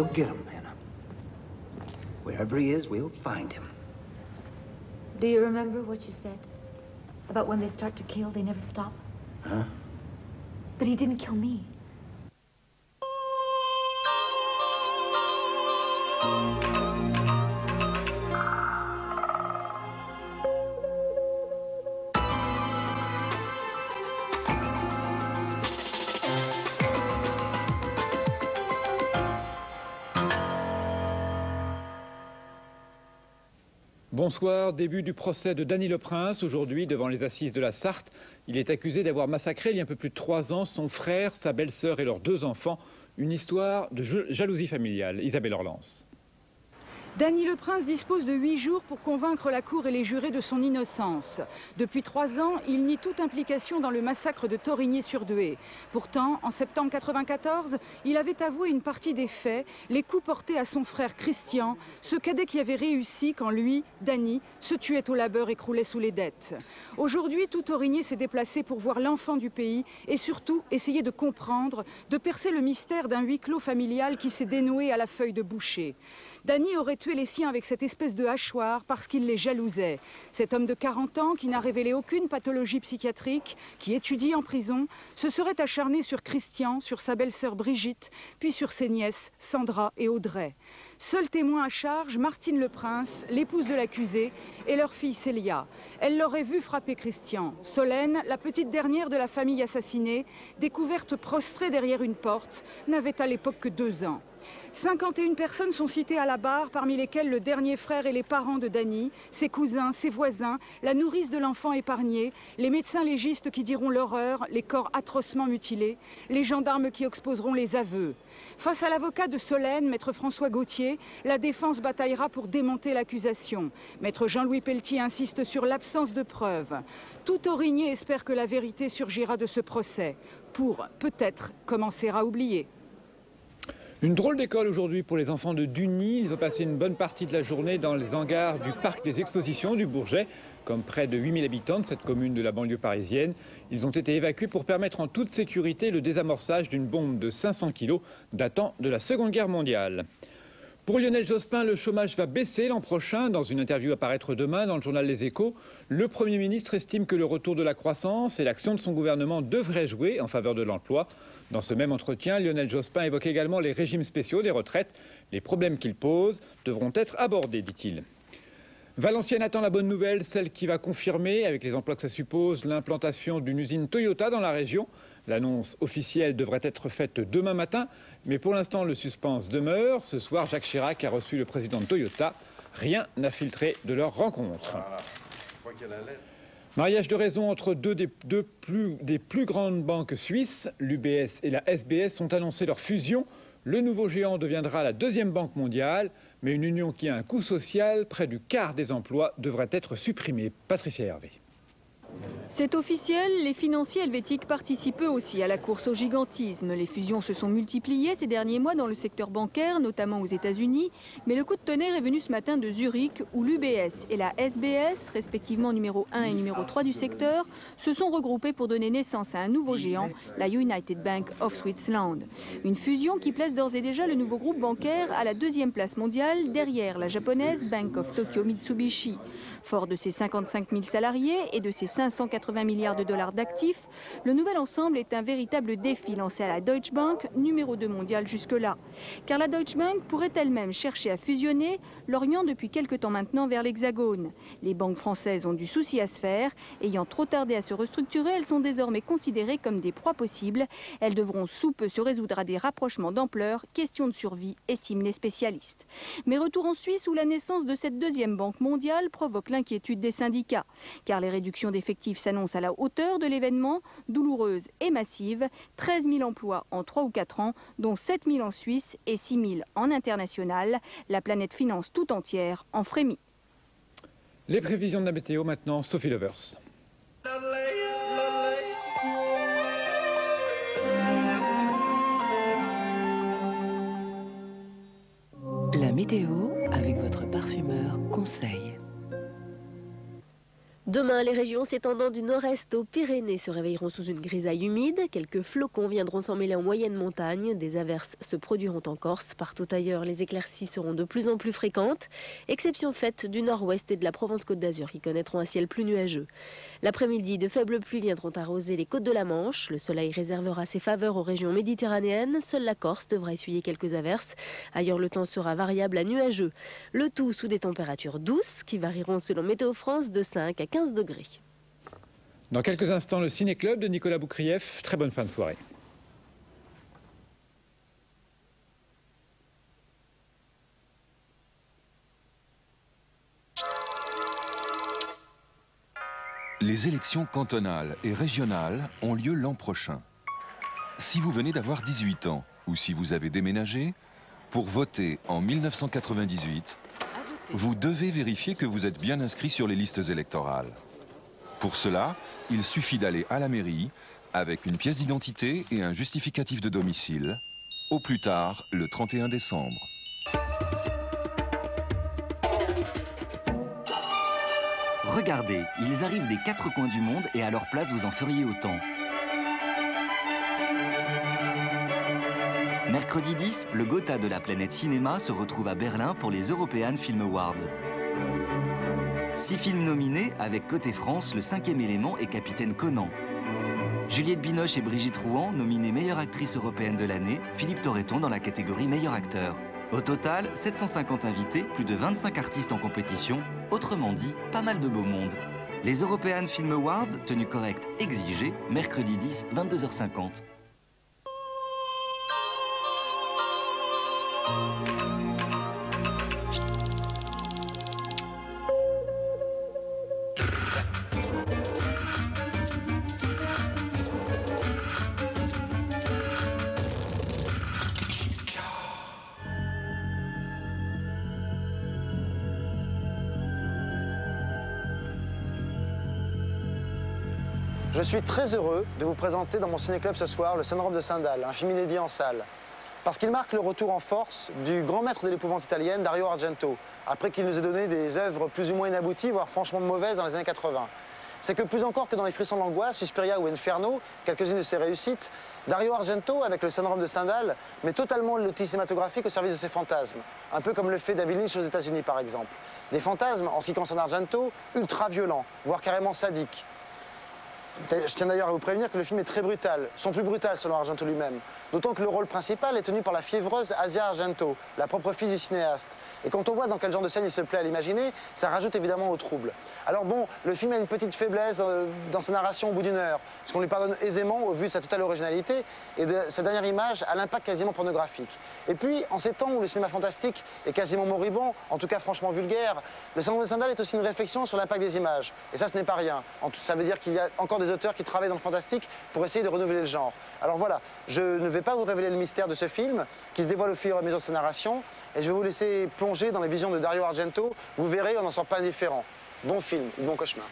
We'll get him, Anna. Wherever he is, we'll find him. Do you remember what you said? About when they start to kill, they never stop? Huh? But he didn't kill me. Bonsoir, début du procès de Dany Le Prince, aujourd'hui devant les assises de la Sarthe. Il est accusé d'avoir massacré il y a un peu plus de 3 ans son frère, sa belle-sœur et leurs 2 enfants. Une histoire de jalousie familiale. Isabelle Orlance. Dany Le Prince dispose de 8 jours pour convaincre la cour et les jurés de son innocence. Depuis 3 ans, il nie toute implication dans le massacre de Thorigny-sur-Dué. Pourtant, en septembre 1994, il avait avoué une partie des faits, les coups portés à son frère Christian, ce cadet qui avait réussi quand lui, Dany, se tuait au labeur et croulait sous les dettes. Aujourd'hui, tout Thorigny s'est déplacé pour voir l'enfant du pays et surtout essayer de comprendre, de percer le mystère d'un huis clos familial qui s'est dénoué à la feuille de boucher. Dany aurait tué les siens avec cette espèce de hachoir parce qu'il les jalousait. Cet homme de 40 ans, qui n'a révélé aucune pathologie psychiatrique, qui étudie en prison, se serait acharné sur Christian, sur sa belle-sœur Brigitte, puis sur ses nièces Sandra et Audrey. Seul témoin à charge, Martine Le Prince, l'épouse de l'accusé, et leur fille Célia. Elle l'aurait vu frapper Christian. Solène, la petite dernière de la famille assassinée, découverte prostrée derrière une porte, n'avait à l'époque que 2 ans. 51 personnes sont citées à la barre, parmi lesquelles le dernier frère et les parents de Dany, ses cousins, ses voisins, la nourrice de l'enfant épargné, les médecins légistes qui diront l'horreur, les corps atrocement mutilés, les gendarmes qui exposeront les aveux. Face à l'avocat de Solène, maître François Gauthier, la défense bataillera pour démonter l'accusation. Maître Jean-Louis Pelletier insiste sur l'absence de preuves. Tout Thorigny espère que la vérité surgira de ce procès, pour peut-être commencer à oublier. Une drôle d'école aujourd'hui pour les enfants de Duny. Ils ont passé une bonne partie de la journée dans les hangars du parc des expositions du Bourget. Comme près de 8000 habitants de cette commune de la banlieue parisienne, ils ont été évacués pour permettre en toute sécurité le désamorçage d'une bombe de 500 kg datant de la Seconde Guerre mondiale. Pour Lionel Jospin, le chômage va baisser l'an prochain. Dans une interview à paraître demain dans le journal Les Échos, le Premier ministre estime que le retour de la croissance et l'action de son gouvernement devraient jouer en faveur de l'emploi. Dans ce même entretien, Lionel Jospin évoque également les régimes spéciaux des retraites. Les problèmes qu'ils posent devront être abordés, dit-il. Valenciennes attend la bonne nouvelle, celle qui va confirmer, avec les emplois que ça suppose, l'implantation d'une usine Toyota dans la région. L'annonce officielle devrait être faite demain matin, mais pour l'instant le suspense demeure. Ce soir, Jacques Chirac a reçu le président de Toyota. Rien n'a filtré de leur rencontre. Mariage de raison entre deux des plus grandes banques suisses, l'UBS et la SBS, ont annoncé leur fusion. Le nouveau géant deviendra la 2e banque mondiale, mais une union qui a un coût social, près du quart des emplois, devrait être supprimée. Patricia Hervé. C'est officiel, les financiers helvétiques participent eux aussi à la course au gigantisme. Les fusions se sont multipliées ces derniers mois dans le secteur bancaire, notamment aux États-Unis. Mais le coup de tonnerre est venu ce matin de Zurich, où l'UBS et la SBS, respectivement numéro 1 et numéro 3 du secteur, se sont regroupés pour donner naissance à un nouveau géant, la United Bank of Switzerland. Une fusion qui place d'ores et déjà le nouveau groupe bancaire à la 2e place mondiale, derrière la japonaise Bank of Tokyo Mitsubishi. Fort de ses 55 000 salariés et de ses 580 milliards de dollars d'actifs, le nouvel ensemble est un véritable défi lancé à la Deutsche Bank, numéro 2 mondial jusque-là. Car la Deutsche Bank pourrait elle-même chercher à fusionner, l'orientant depuis quelque temps maintenant vers l'Hexagone. Les banques françaises ont du souci à se faire. Ayant trop tardé à se restructurer, elles sont désormais considérées comme des proies possibles. Elles devront sous peu se résoudre à des rapprochements d'ampleur, question de survie, estiment les spécialistes. Mais retour en Suisse où la naissance de cette 2e banque mondiale provoque l'inquiétude des syndicats. Car les réductions d'effectifs s'annoncent à la hauteur de l'événement, douloureuses et massives. 13 000 emplois en 3 ou 4 ans, dont 7 000 en Suisse et 6 000 en international. La planète finance tout entière en frémit. Les prévisions de la météo maintenant, Sophie Levers. La météo avec votre parfumeur Conseil. Demain, les régions s'étendant du nord-est aux Pyrénées se réveilleront sous une grisaille humide. Quelques flocons viendront s'en mêler en moyenne montagne. Des averses se produiront en Corse. Partout ailleurs, les éclaircies seront de plus en plus fréquentes. Exception faite du nord-ouest et de la Provence-Côte d'Azur qui connaîtront un ciel plus nuageux. L'après-midi, de faibles pluies viendront arroser les côtes de la Manche. Le soleil réservera ses faveurs aux régions méditerranéennes. Seule la Corse devra essuyer quelques averses. Ailleurs, le temps sera variable à nuageux. Le tout sous des températures douces qui varieront selon Météo France de 5 à 15 degrés. Dans quelques instants, le Ciné-Club de Nicolas Boukrieff. Très bonne fin de soirée. Les élections cantonales et régionales ont lieu l'an prochain. Si vous venez d'avoir 18 ans ou si vous avez déménagé, pour voter en 1998, vous devez vérifier que vous êtes bien inscrit sur les listes électorales. Pour cela, il suffit d'aller à la mairie avec une pièce d'identité et un justificatif de domicile, au plus tard le 31 décembre. Regardez, ils arrivent des 4 coins du monde et à leur place vous en feriez autant. Mercredi 10, le Gotha de la planète cinéma se retrouve à Berlin pour les European Film Awards. 6 films nominés avec côté France, Le 5e élément et Capitaine Conan. Juliette Binoche et Brigitte Rouen nominées meilleure actrice européenne de l'année, Philippe Torreton dans la catégorie meilleur acteur. Au total, 750 invités, plus de 25 artistes en compétition, autrement dit, pas mal de beau monde. Les European Film Awards, tenue correcte exigée, mercredi 10, 22h50. Je suis très heureux de vous présenter dans mon ciné-club ce soir Le Syndrome de Stendhal, un film inédit en salle. Parce qu'il marque le retour en force du grand maître de l'épouvante italienne, Dario Argento, après qu'il nous ait donné des œuvres plus ou moins inabouties, voire franchement mauvaises dans les années 80. C'est que plus encore que dans Les Frissons de l'Angoisse, Suspiria ou Inferno, quelques-unes de ses réussites, Dario Argento, avec Le Syndrome de Stendhal, met totalement l'outil cinématographique au service de ses fantasmes. Un peu comme le fait David Lynch aux États-Unis, par exemple. Des fantasmes, en ce qui concerne Argento, ultra violents, voire carrément sadiques. Je tiens d'ailleurs à vous prévenir que le film est très brutal, son plus brutal selon Argento lui-même. D'autant que le rôle principal est tenu par la fiévreuse Asia Argento, la propre fille du cinéaste. Et quand on voit dans quel genre de scène il se plaît à l'imaginer, ça rajoute évidemment au trouble. Alors bon, le film a une petite faiblesse dans sa narration au bout d'une heure, ce qu'on lui pardonne aisément au vu de sa totale originalité et de sa dernière image à l'impact quasiment pornographique. Et puis, en ces temps où le cinéma fantastique est quasiment moribond, en tout cas franchement vulgaire, Le Syndrome de Stendhal est aussi une réflexion sur l'impact des images. Et ça, ce n'est pas rien. Ça veut dire qu'il y a encore des auteurs qui travaillent dans le fantastique pour essayer de renouveler le genre. Alors voilà, je ne vais pas vous révéler le mystère de ce film, qui se dévoile au fur et à mesure de sa narration, et je vais vous laisser plonger dans les visions de Dario Argento. Vous verrez, on n'en sort pas indifférent. Bon film, bon cauchemar.